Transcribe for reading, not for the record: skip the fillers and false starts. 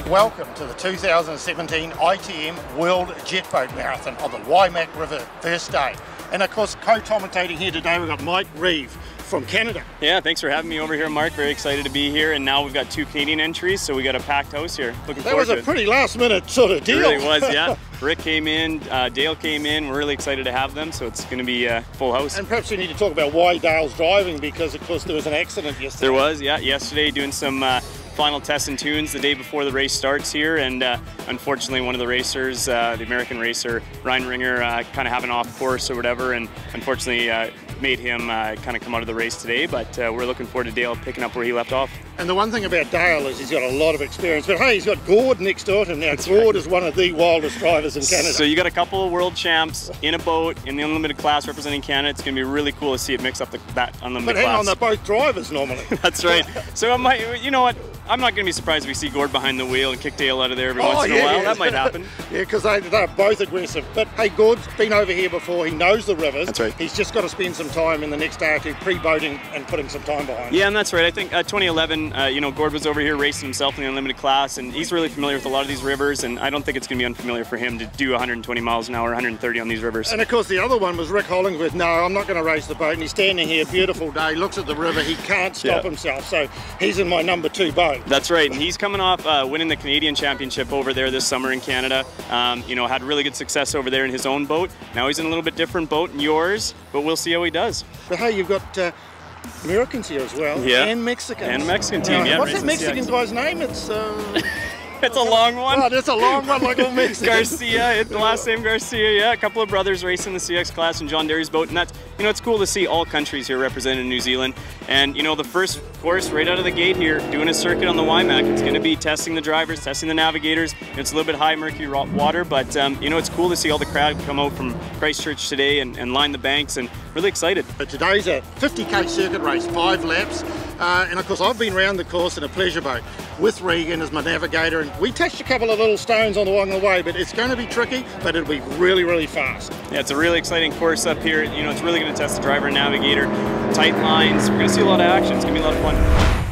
Welcome to the 2017 ITM World Jet Boat Marathon on the Waimak River, first day. And of course, co-commentating here today, we've got Mike Reeve from Canada. Yeah, thanks for having me over here, Mark. Very excited to be here. And now we've got 2 Canadian entries, so we got a packed house here. Looking forward to it. That was a pretty last-minute sort of deal. It really was, yeah. Rick came in, Dale came in. We're really excited to have them, so it's going to be a full house. And perhaps you need to talk about why Dale's driving, because of course there was an accident yesterday. There was, yeah. Yesterday, doing some final tests and tunes the day before the race starts here, and unfortunately one of the racers, the American racer Ryan Ringer, kind of have an off course or whatever, and unfortunately made him kind of come out of the race today, but we're looking forward to Dale picking up where he left off. And the one thing about Dale is he's got a lot of experience, but hey, he's got Gord next door to him now. That's Gord right. is one of the wildest drivers in Canada. So you got a couple of world champs in a boat in the unlimited class representing Canada. It's going to be really cool to see it mix up that unlimited but hang class. on, they're both drivers normally. That's right. So I might, you know what? I'm not going to be surprised if we see Gord behind the wheel and kick Dale out of there every once in a while. That might happen. Yeah, because they're both aggressive. But hey, Gord's been over here before. He knows the rivers. That's right. He's just got to spend some time in the next day or two pre-boating and putting some time behind it. Yeah, and that's right. I think 2011, you know, Gord was over here racing himself in the unlimited class, and he's really familiar with a lot of these rivers, and I don't think it's going to be unfamiliar for him to do 120 miles an hour, 130 on these rivers. And of course the other one was Rick Hollingworth. No, I'm not going to race the boat. And he's standing here, beautiful day, looks at the river. He can't stop himself. So he's in my number 2 boat. That's right. And he's coming off winning the Canadian Championship over there this summer in Canada. You know, had really good success over there in his own boat. Now he's in a little bit different boat in yours, but we'll see how he does. But hey, you've got Americans here as well, and Mexicans. And a Mexican team, yeah. What's that Mexican guy's name? It's it's a long one. Oh, that's a long one, like all Mexicans. Garcia, the last name Garcia, yeah. A couple of brothers racing the CX class in John Derry's boat, and that's, you know, it's cool to see all countries here represented in New Zealand. And you know, the first course right out of the gate here, doing a circuit on the Waimak. It's going to be testing the drivers, testing the navigators. It's a little bit high mercury water, but you know, it's cool to see all the crowd come out from Christchurch today and line the banks, and really excited. But today's a 50k circuit race, 5 laps. And of course I've been around the course in a pleasure boat with Regan as my navigator, and we touched a couple of little stones along the way, but it's going to be tricky, but it'll be really, really fast. Yeah, it's a really exciting course up here. You know, it's really going to test the driver and navigator. Tight lines, we're going to see a lot of action. It's going to be a lot of fun.